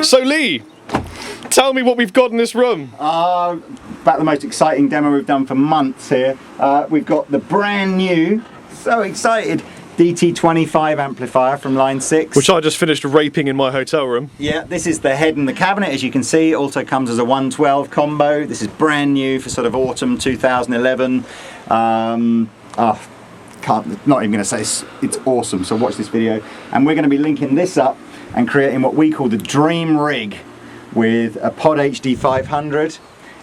So Lee, tell me what we've got in this room. About the most exciting demo we've done for months here. We've got the brand new, so excited, DT25 amplifier from line 6. Which I just finished raping in my hotel room. Yeah, this is the head and the cabinet, as you can see. It also comes as a 112 combo. This is brand new for sort of autumn 2011. Not even going to say it's awesome, so watch this video. And we're going to be linking this up and creating what we call the dream rig with a Pod HD 500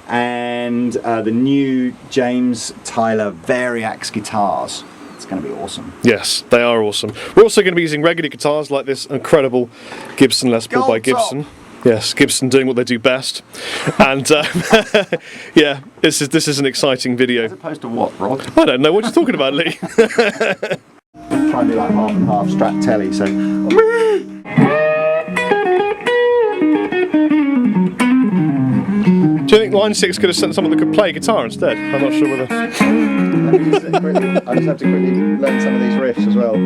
and the new James Tyler Variax guitars. It's going to be awesome. Yes, they are awesome. We're also going to be using regular guitars like this incredible Gibson Les Paul by Gibson. Yes, Gibson doing what they do best. And yeah, this is an exciting video. As opposed to what, Rod? I don't know what you're talking about, Lee. Try and do like half and half Strat telly, so. Do you think line 6 could have sent someone that could play guitar instead? I'm not sure whether. Let me just quickly, I just have to quickly learn some of these riffs as well.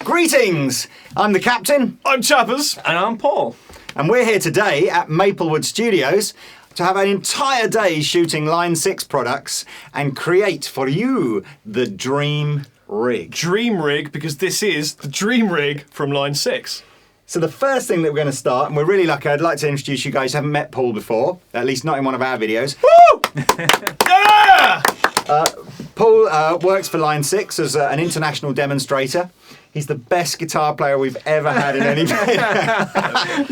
Greetings! I'm the Captain. I'm Chappers. And I'm Paul. And we're here today at Maplewood Studios to have an entire day shooting Line 6 products and create for you the Dream Rig. Dream Rig, because this is the Dream Rig from line 6. So the first thing that we're going to start, and we're really lucky, I'd like to introduce you guys who haven't met Paul before, at least not in one of our videos. Woo! Yeah! Paul works for Line 6 as an international demonstrator. He's the best guitar player we've ever had in any video.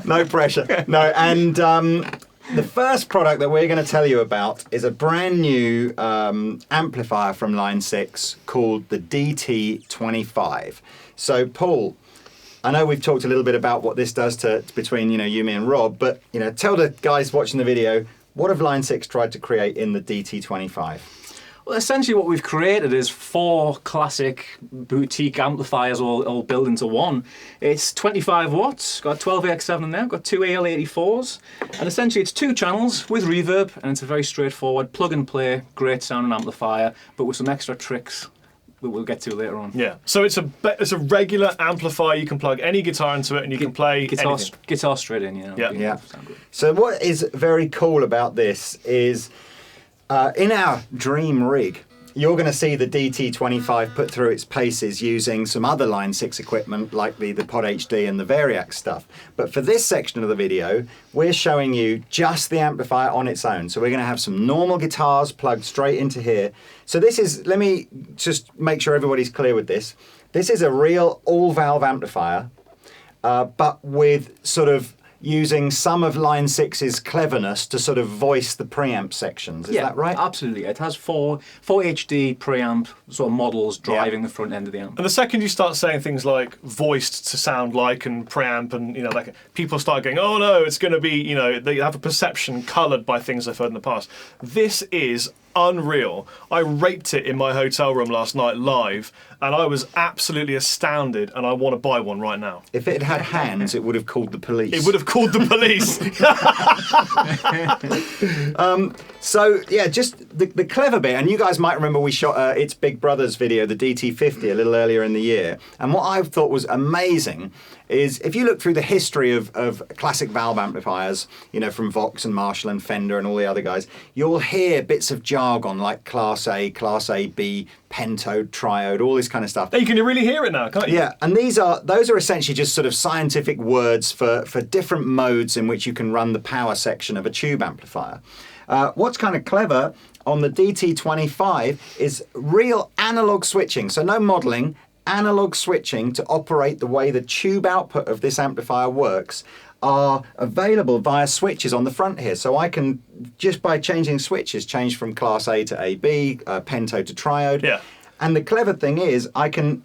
No pressure. No, and the first product that we're going to tell you about is a brand new amplifier from Line 6 called the DT25. So, Paul, I know we've talked a little bit about what this does to between you, me, and Rob, but tell the guys watching the video, what have Line 6 tried to create in the DT25? Well, essentially what we've created is 4 classic boutique amplifiers all built into one. It's 25 watts, got a 12AX7 in there, got 2 AL84s, and essentially it's 2 channels with reverb, and it's a very straightforward plug and play, great sounding amplifier, but with some extra tricks that we'll get to later on. Yeah. So it's a regular amplifier. You can plug any guitar into it, and you can play guitar straight in. Yeah. So what is very cool about this is in our Dream Rig, you're going to see the DT25 put through its paces using some other Line 6 equipment like the Pod HD and the Variax stuff. But for this section of the video, we're showing you just the amplifier on its own. So we're going to have some normal guitars plugged straight into here. So this is, let me just make sure everybody's clear with this. This is a real all-valve amplifier, but with sort of using some of Line 6's cleverness to sort of voice the preamp sections. Is that right? Absolutely. It has 4 HD preamp sort of models driving the front end of the amp. And the second you start saying things like voiced to sound like and preamp and like people start going, oh no, it's going to be, they have a perception coloured by things they've heard in the past. This is unreal. I raped it in my hotel room last night live, and I was absolutely astounded, and I want to buy one right now. If it had hands, it would have called the police. It would have called the police. So yeah, just the clever bit, and you guys might remember we shot It's Big Brother's video, the DT50, a little earlier in the year, and what I thought was amazing is if you look through the history of classic valve amplifiers, from Vox and Marshall and Fender and all the other guys, you'll hear bits of jargon like Class A, Class AB, pentode, triode, all this kind of stuff. You can really hear it now, can't you? Yeah, and those are essentially just sort of scientific words for different modes in which you can run the power section of a tube amplifier. What's kind of clever on the DT25 is real analog switching, so no modelling, analog switching to operate the way the tube output of this amplifier works are available via switches on the front here. So I can, just by changing switches, change from Class A to AB, pentode to triode. Yeah. And the clever thing is I can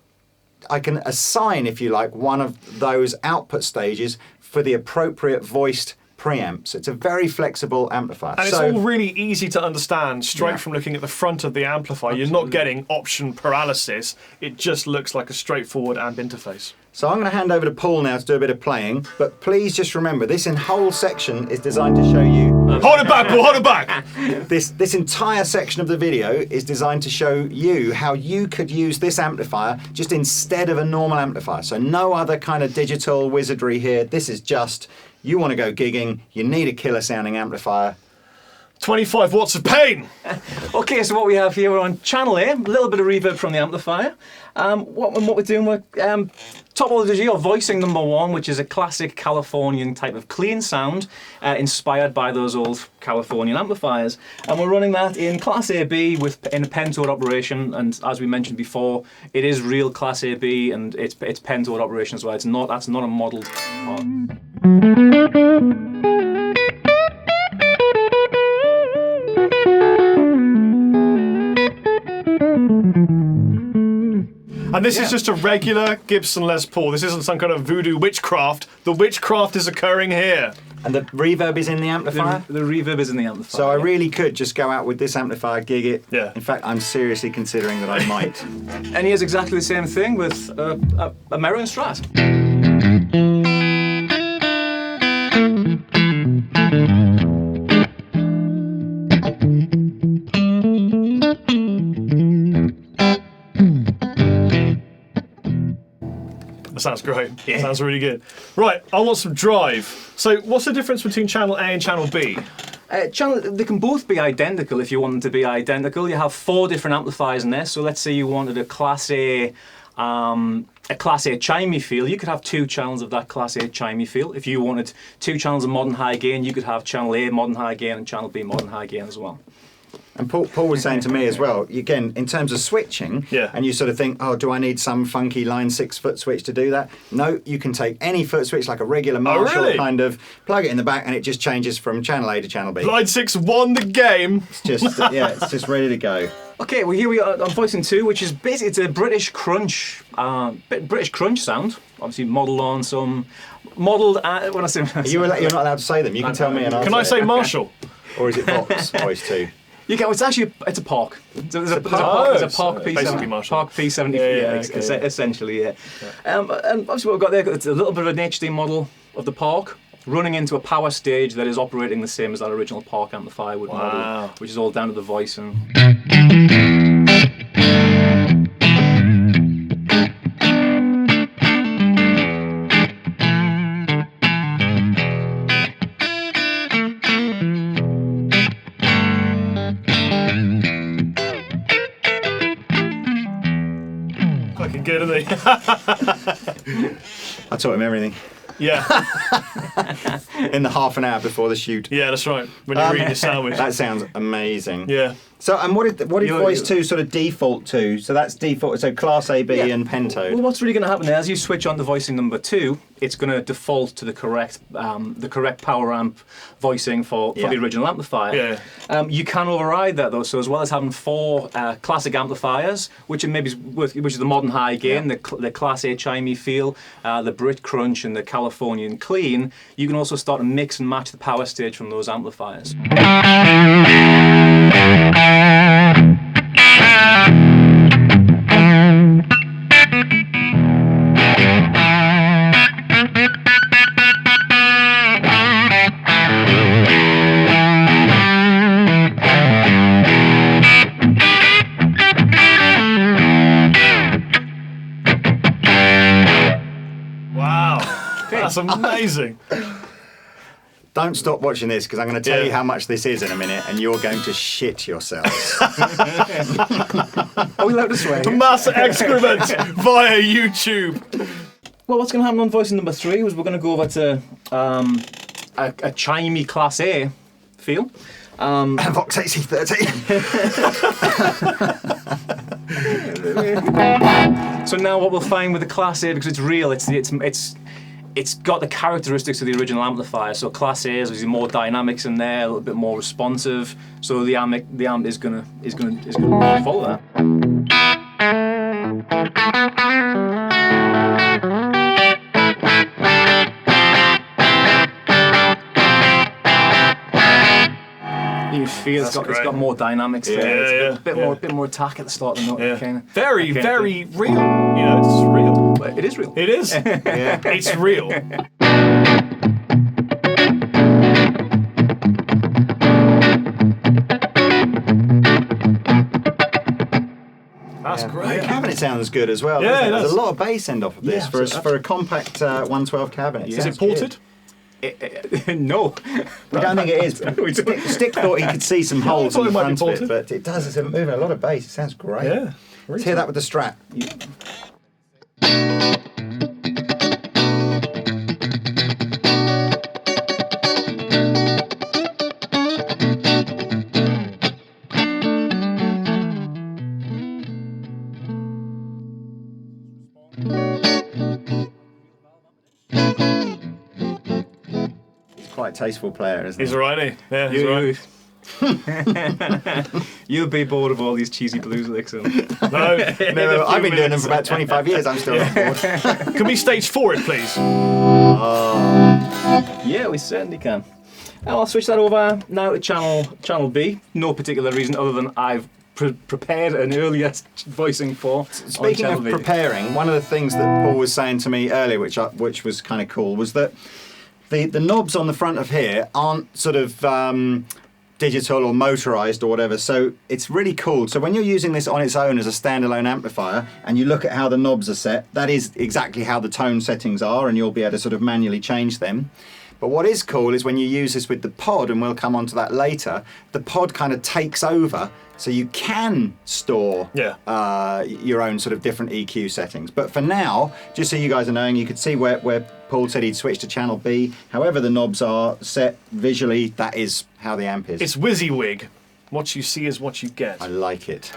assign, if you like, one of those output stages for the appropriate voiced preamps. It's a very flexible amplifier. And it's all really easy to understand straight from looking at the front of the amplifier. Absolutely. You're not getting option paralysis. It just looks like a straightforward amp interface. So I'm going to hand over to Paul now to do a bit of playing, but please just remember, this whole section is designed to show you... Hold it back, Paul, hold it back! This entire section of the video is designed to show you how you could use this amplifier just instead of a normal amplifier. So no other kind of digital wizardry here. This is just, you want to go gigging, you need a killer sounding amplifier. 25 watts of pain! Okay, so what we have here, we're on channel A, a little bit of reverb from the amplifier. What we're doing, we're top of the G, or voicing number 1, which is a classic Californian type of clean sound, inspired by those old Californian amplifiers. And we're running that in Class AB in a pentode operation, and as we mentioned before, it is real Class AB and it's pentode operation as well. That's not a modelled part. And this is just a regular Gibson Les Paul. This isn't some kind of voodoo witchcraft. The witchcraft is occurring here. And the reverb is in the amplifier? The reverb is in the amplifier. So I really could just go out with this amplifier, gig it. Yeah. In fact, I'm seriously considering that I might. And here's exactly the same thing with a Merrow and Strat. That sounds great. Yeah. Sounds really good. Right, I want some drive. So what's the difference between channel A and channel B? They can both be identical if you want them to be identical. You have 4 different amplifiers in there. So let's say you wanted a Class A chimey feel. You could have 2 channels of that Class A chimey feel. If you wanted 2 channels of modern high gain, you could have channel A modern high gain and channel B modern high gain as well. And Paul was saying to me as well, again, in terms of switching, yeah. And you sort of think, oh, do I need some funky line 6 foot switch to do that? No, you can take any foot switch like a regular Marshall kind of, plug it in the back, and it just changes from channel A to channel B. Line 6 won the game. It's just, it's just ready to go. Okay, well here we are on voicing 2, which is basically it's a British crunch, British crunch sound. Obviously modelled on some when I say you're not allowed to say them. You can tell me, and I'll Can I say Marshall? Or is it Vox Voice 2? You can. It's a Park. There's a Park P75. Park P75. Yeah, essentially, yeah. And obviously, what we've got there, it's a little bit of an HD model of the Park running into a power stage that is operating the same as that original Park amplifier would model, which is all down to the voice and. Good, isn't he? I taught him everything. Yeah. In the half an hour before the shoot. Yeah, that's right. When you're eating your sandwich. That sounds amazing. Yeah. So, and what did Voice 2 sort of default to? So that's default, so Class A, B and pentode. Well, what's really going to happen there, as you switch on to voicing number 2, it's going to default to the correct power amp voicing for the original amplifier. Yeah. You can override that though, so as well as having 4 classic amplifiers, which is the modern high gain, the Class A chimey feel, the Brit crunch and the Californian clean, you can also start to mix and match the power stage from those amplifiers. Wow, that's amazing. Don't stop watching this because I'm going to tell you how much this is in a minute and you're going to shit yourselves. Are we allowed to swear? Mass excrement via YouTube. Well, what's going to happen on voicing number 3 is we're going to go over to a Chimey Class A feel. Vox AC30. So now what we'll find with the Class A, because it's real, it's got the characteristics of the original amplifier. So Class A is more dynamics in there, a little bit more responsive. So the amp is gonna follow that. You feel it's got more dynamics there. It's a bit more attack at the start of the note. Very real. You know, it's real. But it is real. It is. Yeah. It's real. That's great. The cabinet sounds good as well. Yeah, doesn't it it? There's does. a lot of bass end off of this Yeah, for a compact 112 cabinet. Is Sounds it ported? No. We don't think it is. Stick thought he could see some holes thought in it the might be front of it, ported. but it does. It's moving a lot of bass. It sounds great. Yeah. Let's hear that with the Strat. He's quite a tasteful player, isn't he? He's alright, eh? Yeah, he's alright. You'll be bored of all these cheesy blues licks. No, No, I've been doing them for about 25 years. I'm still on board. Can we stage 4 it, please? Yeah, we certainly can. I'll switch that over now to channel B. No particular reason other than I've prepared an earlier voicing for. Speaking of preparing, one of the things that Paul was saying to me earlier, which was kind of cool, was that the knobs on the front of here aren't sort of digital or motorized or whatever, so it's really cool. So when you're using this on its own as a standalone amplifier and you look at how the knobs are set, that is exactly how the tone settings are, and you'll be able to sort of manually change them. But what is cool is when you use this with the pod, and we'll come on to that later, the pod kind of takes over, so you can store your own sort of different EQ settings. But for now, just so you guys are knowing, you could see where Paul said he'd switch to channel B. However the knobs are set visually, that is how the amp is. It's WYSIWYG. What you see is what you get. I like it.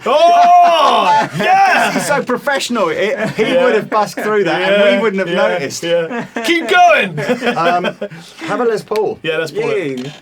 Oh, yeah! He's so professional. He would have busked through that, and we wouldn't have noticed. Yeah. Keep going. Have a Les Paul. Yeah, let's pull it.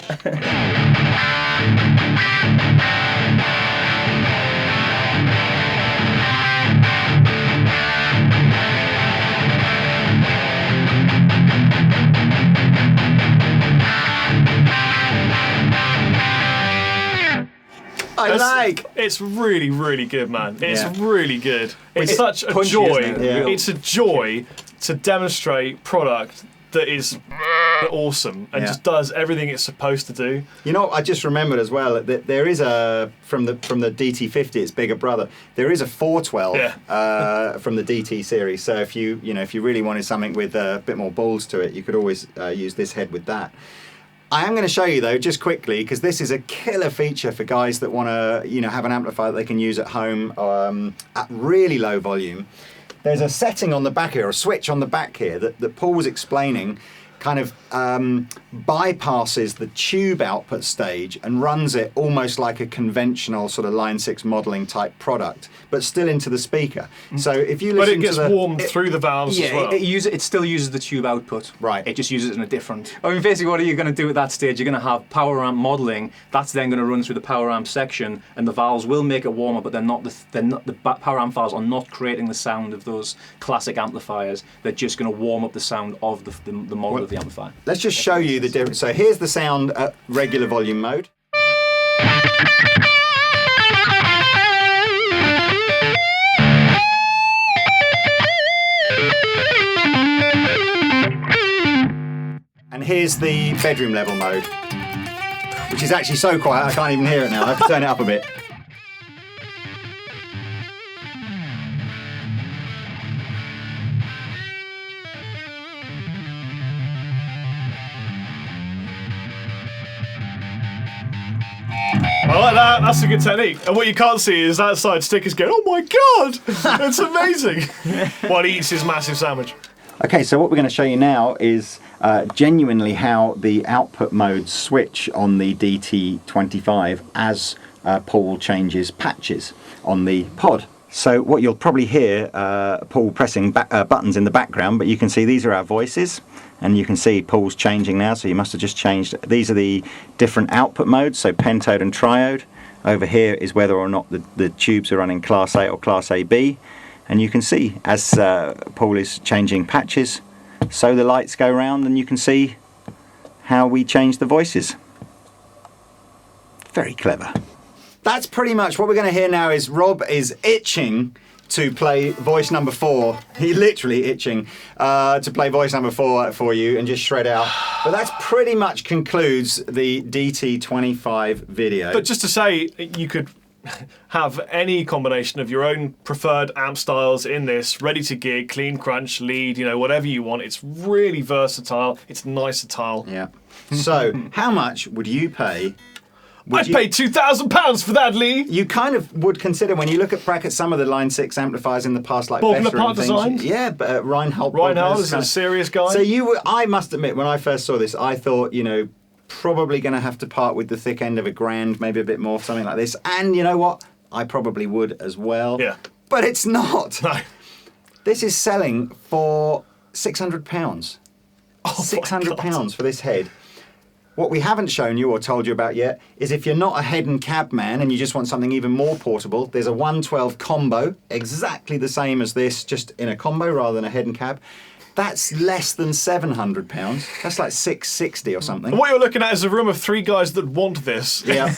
It's really, really good, man. It's really good. It's such a punchy, joy. isn't it? Yeah. It's a joy to demonstrate product that is awesome and just does everything it's supposed to do. You know, I just remembered as well that there is a from the DT50, its bigger brother. There is a 412 from the DT series. So if you really wanted something with a bit more balls to it, you could always use this head with that. I am going to show you though, just quickly, because this is a killer feature for guys that want to, have an amplifier that they can use at home at really low volume. There's a setting on the back here, a switch on the back here that Paul was explaining, kind of bypasses the tube output stage and runs it almost like a conventional sort of Line 6 modelling type product, but still into the speaker. So if you listen But it gets warmed through the valves as well. It still uses the tube output. Right. It just uses it in a different. I mean, basically, what are you going to do at that stage? You're going to have power amp modelling. That's then going to run through the power amp section, and the valves will make it warmer, but the power amp valves are not creating the sound of those classic amplifiers. They're just going to warm up the sound of the model of the amplifier. Let's just show you the difference. So here's the sound at regular volume mode. And here's the bedroom level mode, which is actually so quiet I can't even hear it now. I have to turn it up a bit. I like that. That's a good technique. And what you can't see is that side sticker's going, oh my god, that's amazing. While he eats his massive sandwich. Okay, so what we're going to show you now is genuinely how the output modes switch on the DT25 as Paul changes patches on the pod. So what you'll probably hear, Paul pressing buttons in the background, but you can see these are our voices, and you can see Paul's changing now, so you must have just changed. These are the different output modes, so pentode and triode. Over here is whether or not the tubes are running Class A or Class AB, and you can see as Paul is changing patches, so the lights go round, and you can see how we change the voices. Very clever. That's pretty much what we're going to hear now. Is Rob is itching to play voice number 4. He literally itching to play voice number 4 for you and just shred out. But that's pretty much concludes the DT25 video. But just to say, you could have any combination of your own preferred amp styles in this, ready to gig, clean, crunch, lead, whatever you want. It's really versatile. It's nice-tile. Yeah. So, how much would you pay? I'd pay £2,000 for that, Lee. You kind of would consider when you look at some of the Line 6 amplifiers in the past, like Bognor Fender and things. designed? Yeah, but Reinhold. Reinhold is a serious guy. So I must admit, when I first saw this, I thought, probably going to have to part with the thick end of £1,000, maybe a bit more, something like this. And you know what? I probably would as well. Yeah. But it's not. No. This is selling for £600. Oh, £600 for this head. What we haven't shown you or told you about yet is if you're not a head and cab man and you just want something even more portable, there's a 112 combo, exactly the same as this, just in a combo rather than a head and cab. That's less than £700. That's like £660 or something. What you're looking at is a room of 3 guys that want this. Yeah.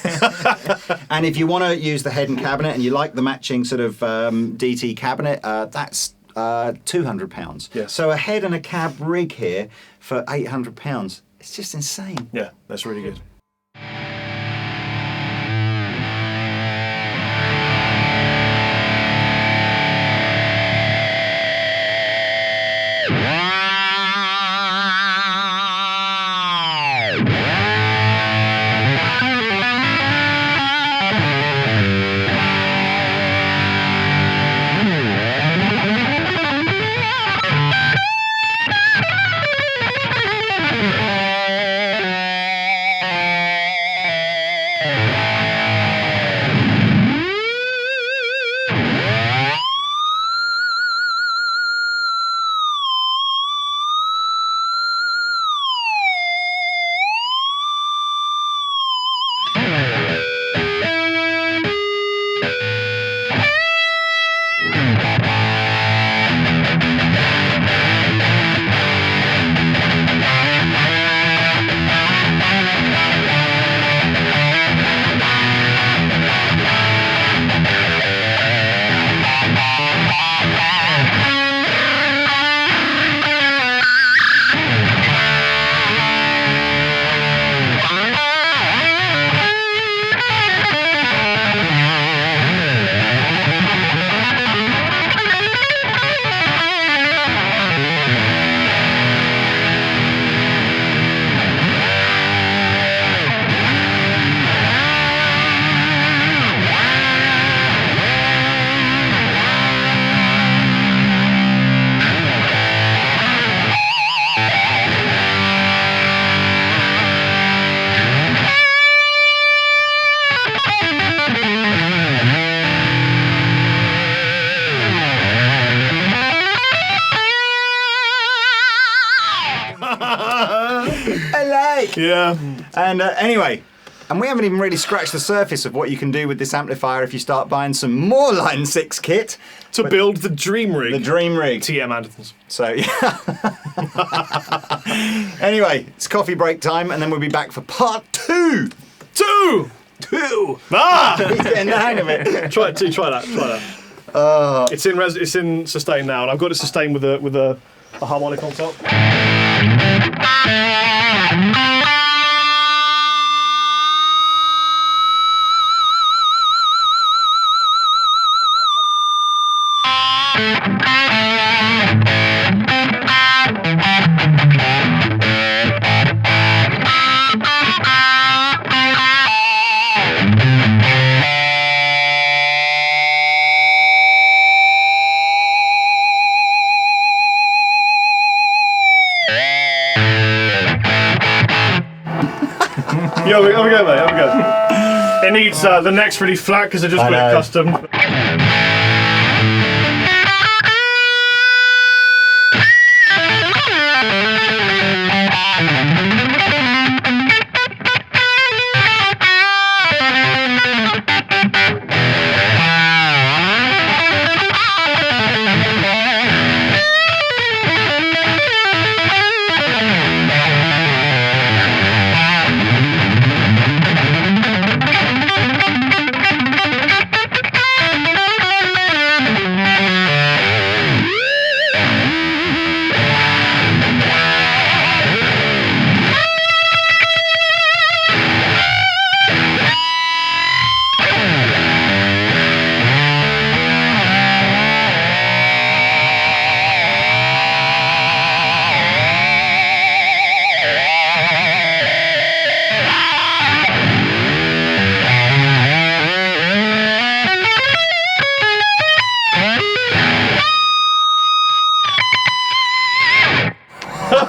And if you want to use the head and cabinet and you like the matching sort of DT cabinet, that's £200. Yeah. So a head and a cab rig here for £800. It's just insane. Yeah, that's really good. Yeah. And anyway, and we haven't even really scratched the surface of what you can do with this amplifier if you start buying some more Line 6 kit. To build the Dream Rig. The Dream Rig. TM Andertons. So, yeah. Anyway, it's coffee break time, and then we'll be back for part 2. Two! Ah! He's getting the hang of it. Try that. It's in sustain now, and I've got it sustained with a harmonic on top. Yeah, have a go, mate. Have a go. It needs the neck's really flat because I just got it custom.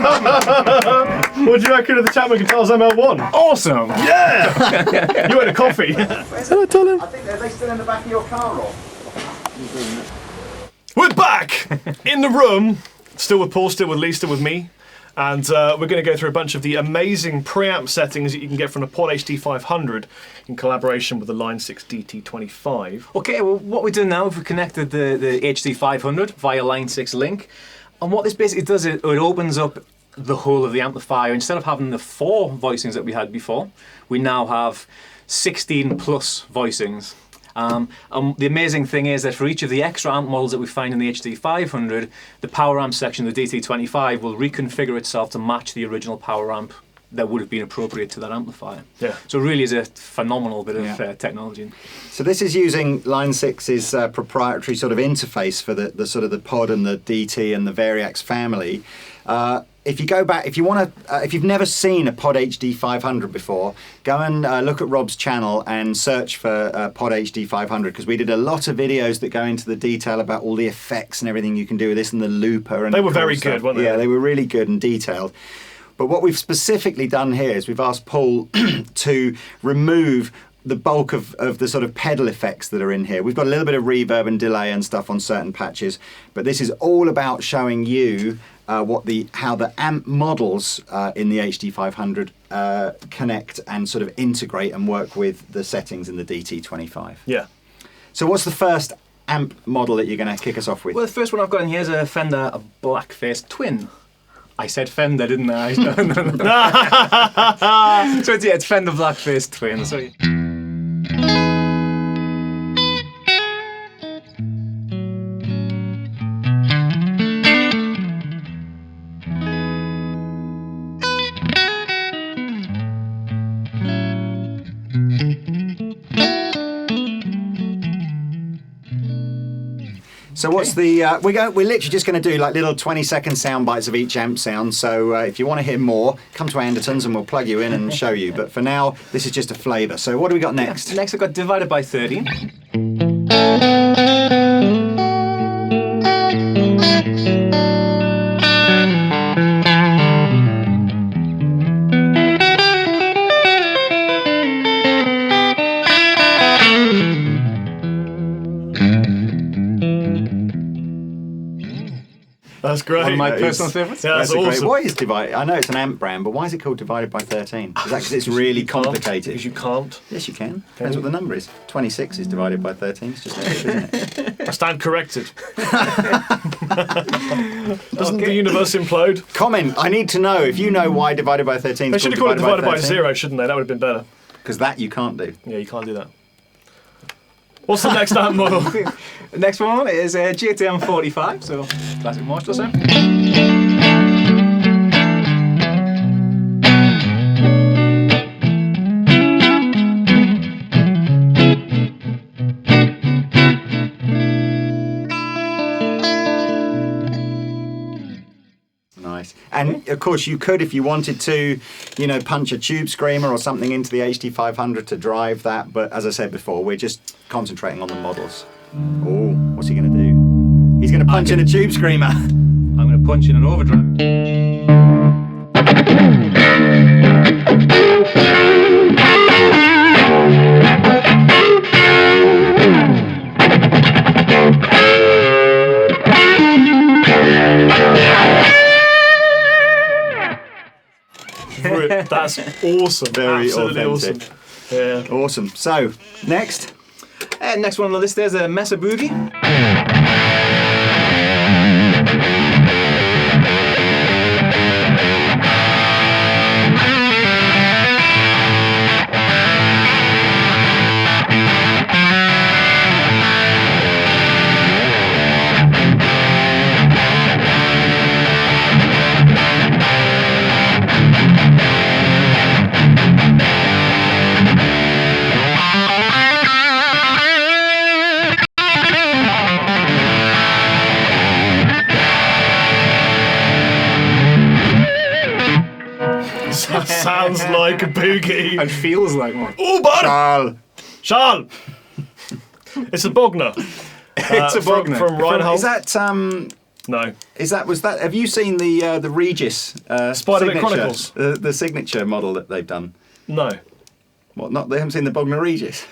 What do you reckon of the Chapman Guitars ML1? Awesome! Yeah! You had a coffee. Hello, Colin. I think are they still in the back of your car, or? We're back in the room, still with Paul, still with Lee, still with me. And we're going to go through a bunch of the amazing preamp settings that you can get from the Pod HD500 in collaboration with the Line 6 DT25. Okay, well, what we're doing now is we've connected the HD500 via Line 6 link. And what this basically does is it opens up the whole of the amplifier. Instead of having the 4 voicings that we had before, we now have 16 plus voicings. And the amazing thing is that for each of the extra amp models that we find in the HD500, the power amp section of the DT25 will reconfigure itself to match the original power amp that would have been appropriate to that amplifier. Yeah. So it really is a phenomenal bit of technology. So this is using Line 6's proprietary sort of interface for the sort of the Pod and the DT and the Variax family. If you go back, if you've never seen a Pod HD 500 before, go and look at Rob's channel and search for Pod HD 500, because we did a lot of videos that go into the detail about all the effects and everything you can do with this and the looper. And They were very good, weren't they? Yeah, they were really good and detailed. But what we've specifically done here is we've asked Paul to remove the bulk of the sort of pedal effects that are in here. We've got a little bit of reverb and delay and stuff on certain patches, but this is all about showing you how the amp models in the HD500 connect and sort of integrate and work with the settings in the DT25. Yeah. So what's the first amp model that you're going to kick us off with? Well, the first one I've got in here is a Fender Blackface Twin. I said Fender, didn't I? So it's Fender Blackface Twin. So. So what's the we're literally just going to do like little 20-second sound bites of each amp sound. So if you want to hear more, come to Andertons and we'll plug you in and show you. But for now, this is just a flavour. So what do we got next? Next I've got Divided by 30. That's great. One of my personal favourites. Yeah, that's awesome. Why is Divided? I know it's an amp brand, but why is it called Divided by 13? Is that because it's really complicated? Because you can't. Yes, you can. Depends what the number is. 26 is divided by 13. It's just isn't it? I stand corrected. Doesn't the universe implode? Comment. I need to know if you know why Divided by 13 They is should called have called it divided by 13. 0, shouldn't they? That would have been better. Because that you can't do. Yeah, you can't do that. What's the next amp model? The next one is a GTM 45, so classic Marshall sound. Nice. And of course you could, if you wanted to, punch a tube screamer or something into the HD500 to drive that. But as I said before, we're just concentrating on the models. Oh, what's he going to do? He's going to punch in a tube screamer. I'm going to punch in an overdrive. That's awesome. Very Absolutely authentic. awesome. Yeah. Awesome. So, next. Next one on the list is a Mesa Boogie. Sounds like a boogie. And feels like one. Oh, bud! Charles. Charles! It's a Bognor. It's a Bognor. From Reinhold. Is that No. Was that? Have you seen the Regis Spider-Man Chronicles? The signature model that they've done? No. What? Not? They haven't seen the Bognor Regis?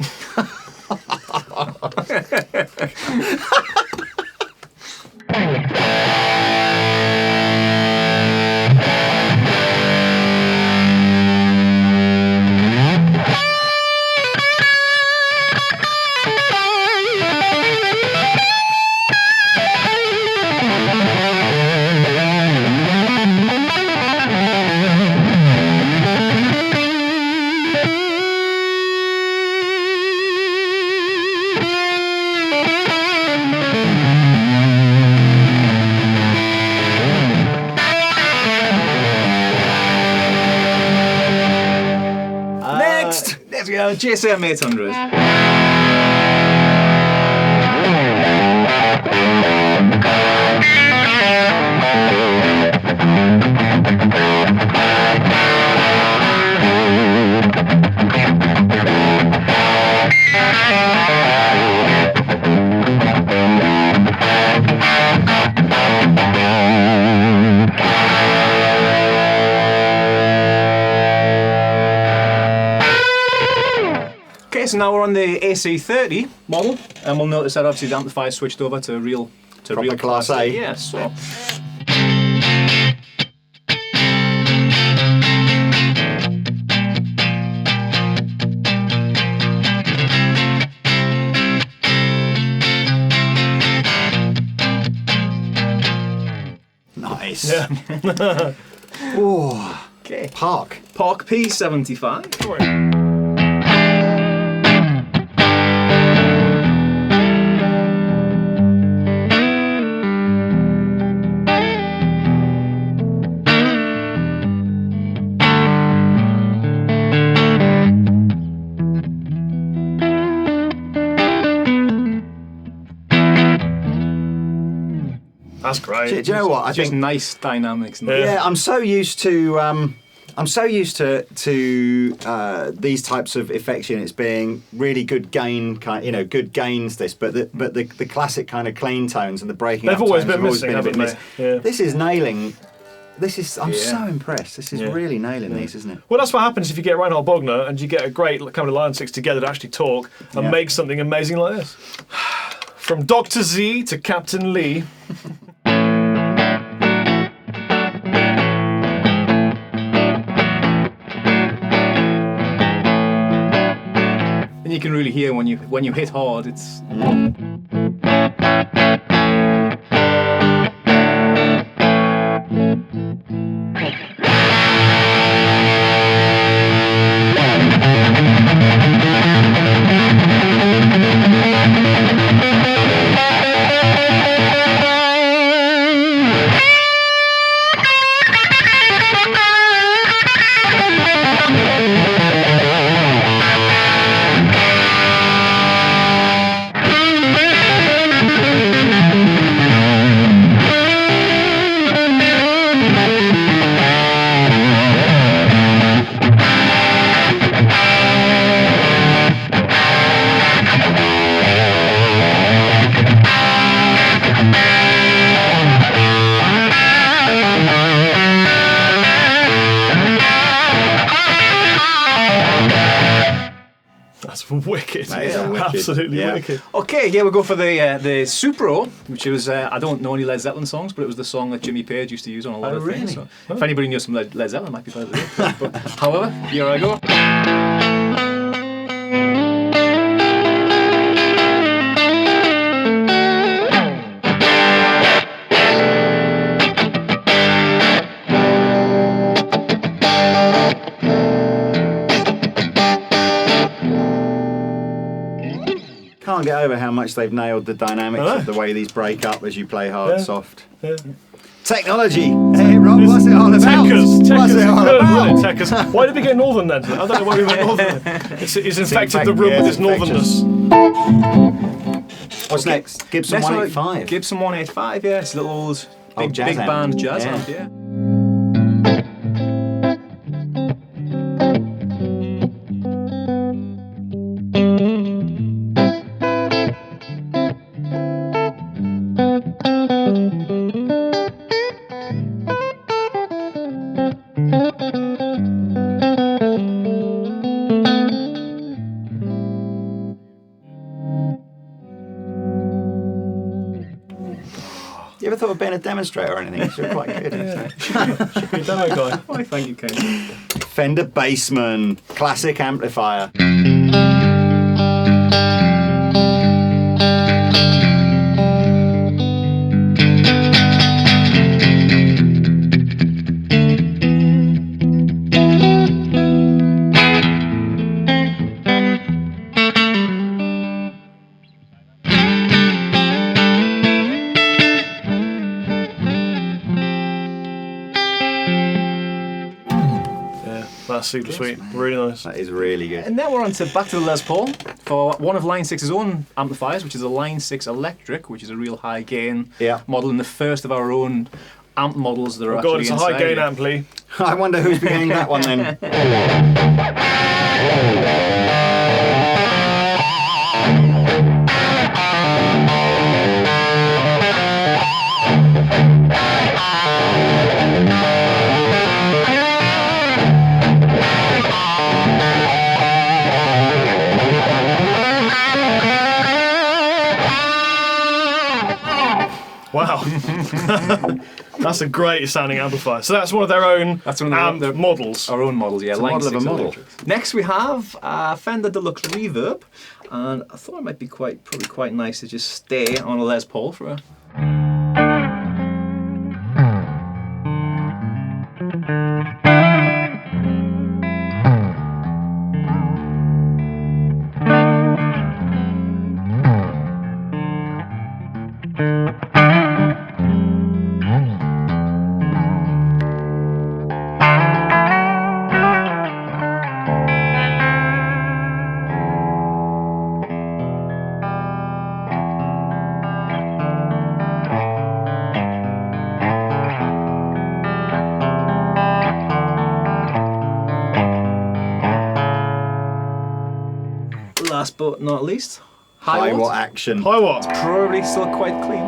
Let's go, GSM 800. So now we're on the AC30 model, and we'll notice that obviously the amplifier switched over to real Class A. Yeah, so. Nice. Yeah. Oh. Okay. Park P75. That's great. Do you know what? I Just think nice dynamics. yeah, I'm so used to these types of effects units being really good gain, good gains. But the classic kind of clean tones and the breaking. They've up always tones been have missing, a bit haven't they? Yeah. This is nailing. I'm Yeah. so impressed. This is really nailing these, isn't it? Well, that's what happens if you get Reinhold Bognor and you get a great kind of Line 6 together to actually talk and make something amazing like this. From Dr. Z to Captain Lee. And you can really hear when you hit hard. It's. Wicked. That is wicked. Absolutely Yeah. wicked. Okay, yeah, we'll go for the Supro, which was, I don't know any Led Zeppelin songs, but it was the song that Jimmy Page used to use on a lot of things. So if anybody knows some Led Zeppelin, it might be better to do. But however, here I go. Can't get over how much they've nailed the dynamics of the way these break up as you play hard, soft. Yeah. Technology. Hey, Rob, what's it all about? What's it all about? Techers. Why did we get northern then? I don't know why we went northern. It's infected the room with its northernness. What's next? Gibson Next one, 185. Gibson 185, yeah, it's a little old big jazz amp. band jazz Yeah. amp, yeah. You ever thought of being a demonstrator or anything? You're quite good. Should be a demo guy. Why, thank you, Ken. Fender Bassman, classic amplifier. That's super sweet. Really nice. That is really good. And now we're on to back to the Les Paul for one of Line 6's own amplifiers, which is a Line 6 Electric, which is a real high gain model, and the first of our own amp models that are actually it's inside. a high gain ampli. I wonder who's beginning that one then. Wow. That's a great sounding amplifier. So that's one of their own amp models. Our own models, yeah. It's a Line model of a 6 model. Electrics. Next we have Fender Deluxe Reverb, and I thought it might be probably quite nice to just stay on a Les Paul for a... Last but not least, Hiwatt action. Hiwatt. probably still quite clean,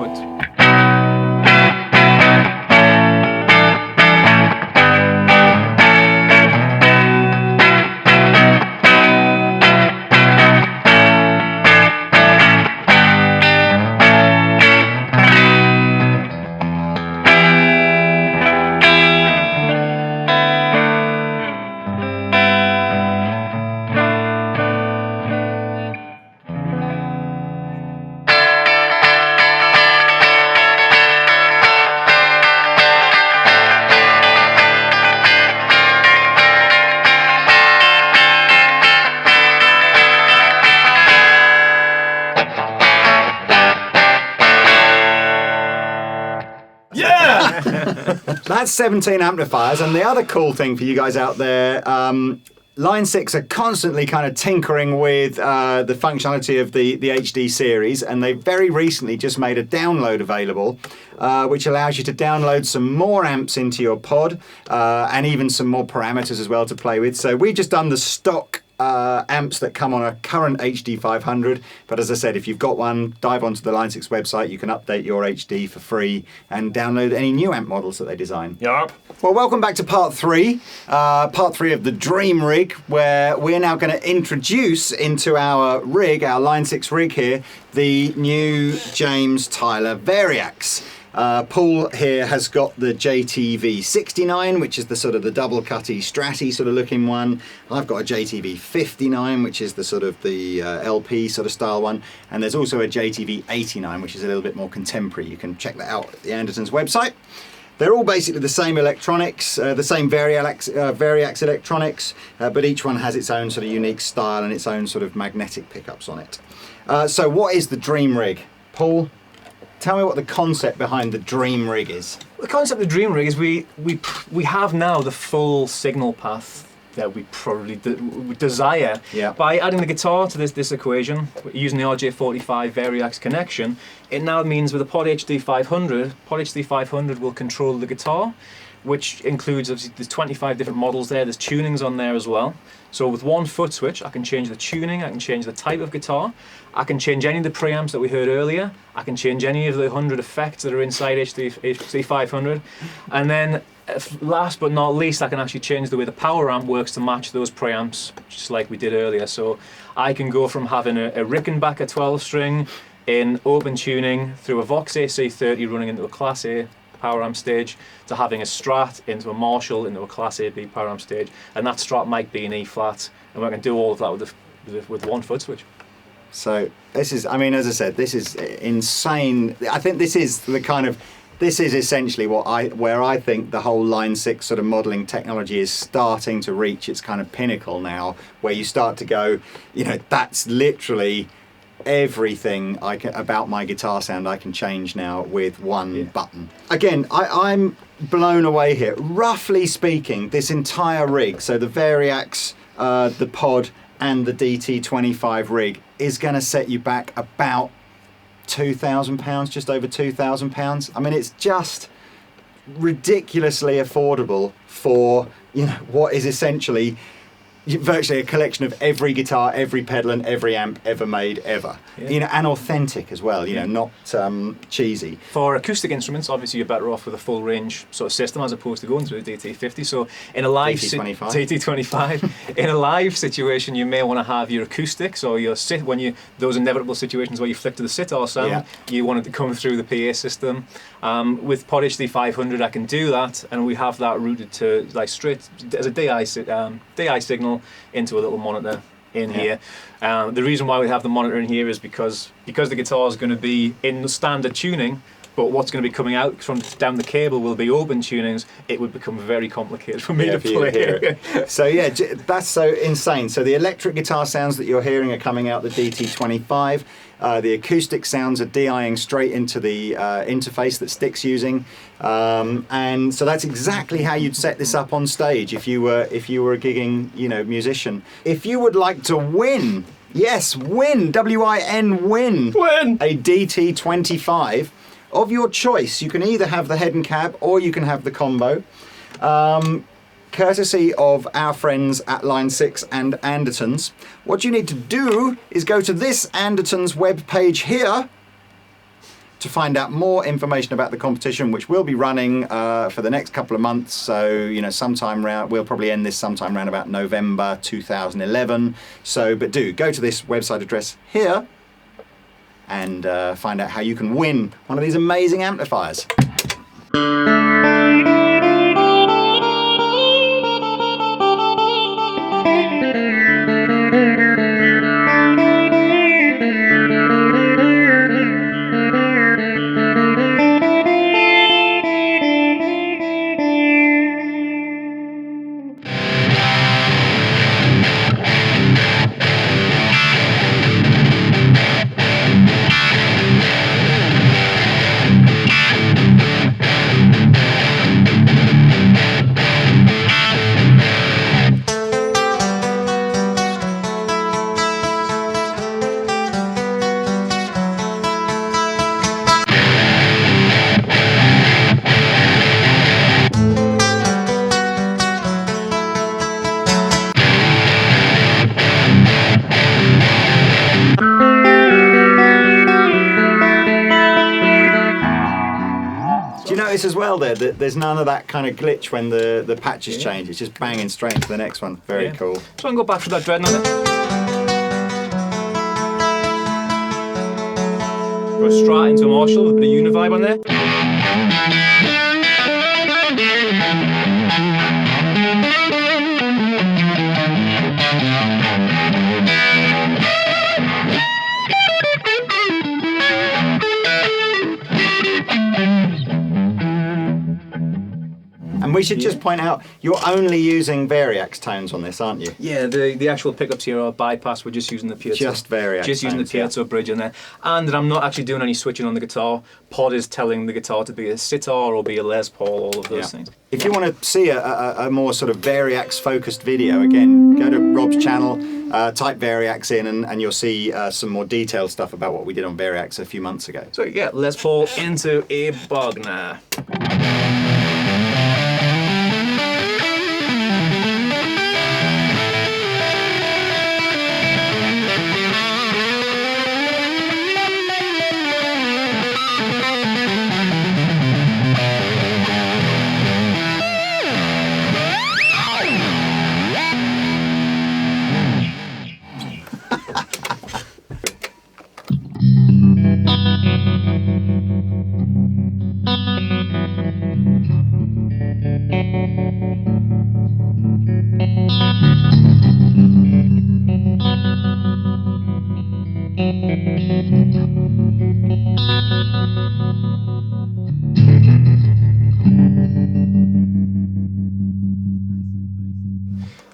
but... That's 17 amplifiers, and the other cool thing for you guys out there, Line 6 are constantly kind of tinkering with the functionality of the HD series, and they very recently just made a download available, which allows you to download some more amps into your pod, and even some more parameters as well to play with. So we've just done the stock amps that come on a current HD 500, but as I said, if you've got one, dive onto the Line 6 website, you can update your HD for free and download any new amp models that they design. Yup. Well, welcome back to part three of the Dream Rig, where we're now going to introduce into our rig, our Line 6 rig here, the new James Tyler Variax. Paul here has got the JTV69, which is the sort of the double cutty stratty sort of looking one. I've got a JTV59, which is the sort of the LP sort of style one, and there's also a JTV89, which is a little bit more contemporary. You can check that out at the Andertons website. They're all basically the same electronics, the same Variax electronics, but each one has its own sort of unique style and its own sort of magnetic pickups on it. So what is the Dream Rig? Paul, tell me what the concept behind the Dream Rig is. The concept of the Dream Rig is we have now the full signal path that we probably desire. Yeah. By adding the guitar to this equation, using the RJ45 Variax connection, it now means with a Pod HD 500 will control the guitar, which includes, obviously, there's 25 different models there, there's tunings on there as well. So with one foot switch, I can change the tuning, I can change the type of guitar, I can change any of the preamps that we heard earlier, I can change any of the 100 effects that are inside HD 500, and then last but not least, I can actually change the way the power amp works to match those preamps, just like we did earlier. So I can go from having a Rickenbacker 12 string in open tuning through a Vox AC30 running into a Class A power amp stage, to having a Strat into a Marshall into a Class A big power amp stage, and that Strat might be an E flat, and we can do all of that with one foot switch. So this is, I mean, as I said, this is insane. I think this is essentially where I think the whole Line 6 sort of modelling technology is starting to reach its kind of pinnacle now, where you start to go, you know, that's literally everything about my guitar sound I can change now with one button. Again, I'm blown away here. Roughly speaking, this entire rig, so the Variax, the Pod, and the DT25 rig is going to set you back about £2,000, just over £2,000. I mean, it's just ridiculously affordable for, you know, what is essentially virtually a collection of every guitar, every pedal, and every amp ever made ever. Yeah. You know, and authentic as well. You know, not cheesy. For acoustic instruments, obviously you're better off with a full range sort of system as opposed to going through a DT50. So in a live DT25, in a live situation, you may want to have your acoustics or your those inevitable situations where you flick to the sitar sound. You want it to come through the PA system. With Pod HD500, I can do that, and we have that routed to like straight as a DI signal into a little monitor in here. The reason why we have the monitor in here is because the guitar is going to be in the standard tuning, but what's going to be coming out from down the cable will be open tunings. It would become very complicated for me to play. Hear it. So yeah, that's so insane. So the electric guitar sounds that you're hearing are coming out the DT25. The acoustic sounds are DIing straight into the interface that Stick's using, and so that's exactly how you'd set this up on stage if you were a gigging, you know, musician. If you would like to win, yes, win, W-I-N, win a DT25 of your choice. You can either have the head and cab or you can have the combo. Courtesy of our friends at Line 6 and Andertons. What you need to do is go to this Andertons webpage here to find out more information about the competition, which will be running for the next couple of months. So, you know, we'll probably end this sometime around about November 2011. So, but do go to this website address here and find out how you can win one of these amazing amplifiers. As well that there's none of that kind of glitch when the patches change. It's just banging straight into the next one. Very cool. So I can go back to that Dreadnought. Go straight into a Marshall with a bit of Univibe on there. And we should just point out, you're only using Variax tones on this, aren't you? Yeah, the actual pickups here are bypass. We're just using the piezo. Just Variax Just using the piezo bridge in there. And I'm not actually doing any switching on the guitar. Pod is telling the guitar to be a sitar or be a Les Paul, all of those things. If you want to see a more sort of Variax-focused video, again, go to Rob's channel, type Variax in, and you'll see some more detailed stuff about what we did on Variax a few months ago. So yeah, Les Paul into a Bognor.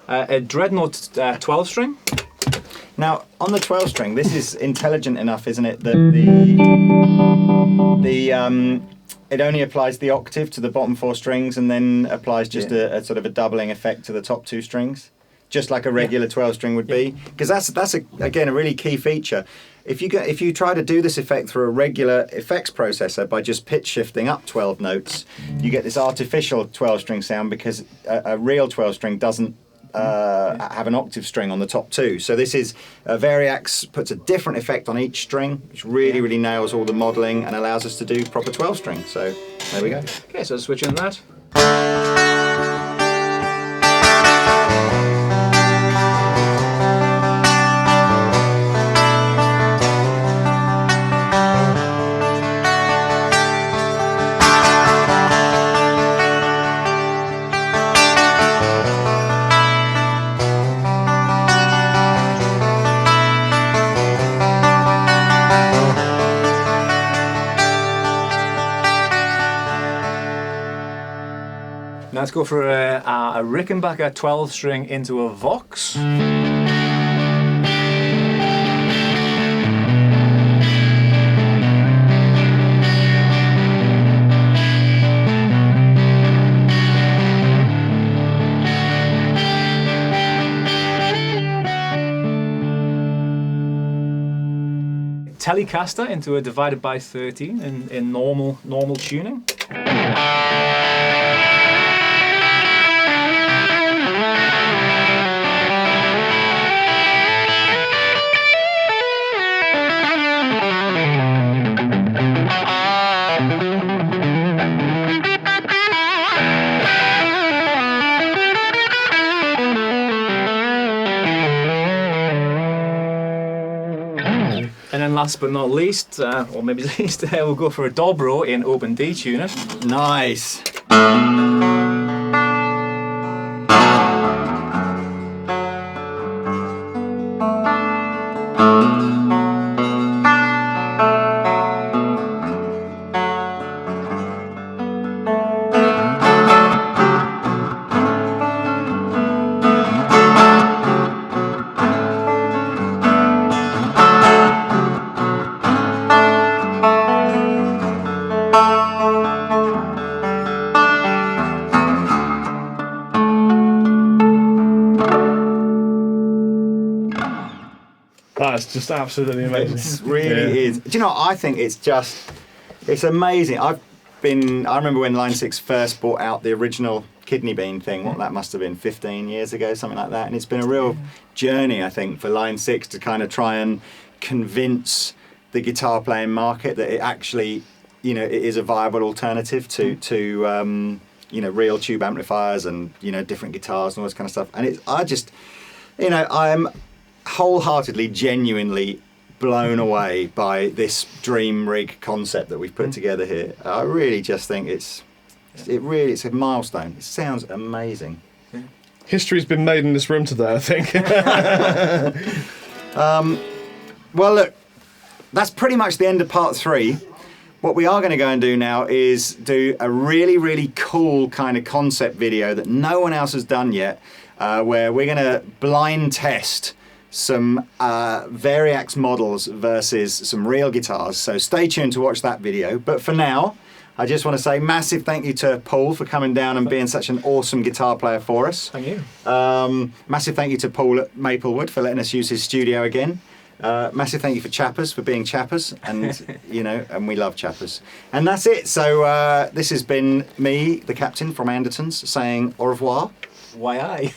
A Dreadnought 12 string. Now, on the 12 string, this is intelligent enough, isn't it, that it only applies the octave to the bottom 4 strings and then applies just a sort of a doubling effect to the top 2 strings, just like a regular 12 string would be. Because that's again a really key feature. If you try to do this effect through a regular effects processor by just pitch shifting up 12 notes, you get this artificial 12 string sound because a real 12 string doesn't have an octave string on the top 2. So this is Variax puts a different effect on each string, which really nails all the modelling and allows us to do proper 12 string. So there we go. Okay, so switch in that. Let's go for a Rickenbacker 12 string into a Vox. Telecaster into a divided by 13 in normal tuning. And then last but not least, or maybe least, we'll go for a Dobro in open D tuning. Nice. That's just absolutely amazing. It really is. Do you know, I think it's amazing. I remember when Line 6 first brought out the original kidney bean thing, what that must have been 15 years ago, something like that. And it's been a real journey, I think, for Line 6 to kind of try and convince the guitar playing market that it actually, it is a viable alternative to real tube amplifiers and, different guitars and all this kind of stuff. And I'm wholeheartedly, genuinely blown away by this dream rig concept that we've put together here. I really just think it's a milestone. It sounds amazing. History's been made in this room today, I think. Well, look, that's pretty much the end of part 3. What we are going to go and do now is do a really cool kind of concept video that no one else has done yet, where we're going to blind test some Variax models versus some real guitars. So stay tuned to watch that video. But for now, I just want to say massive thank you to Paul for coming down and being such an awesome guitar player for us. Thank you. Massive thank you to Paul at Maplewood for letting us use his studio again. Massive thank you for Chappers for being Chappers, and and we love Chappers. And that's it. So this has been me, the captain from Andertons, saying au revoir. Why I?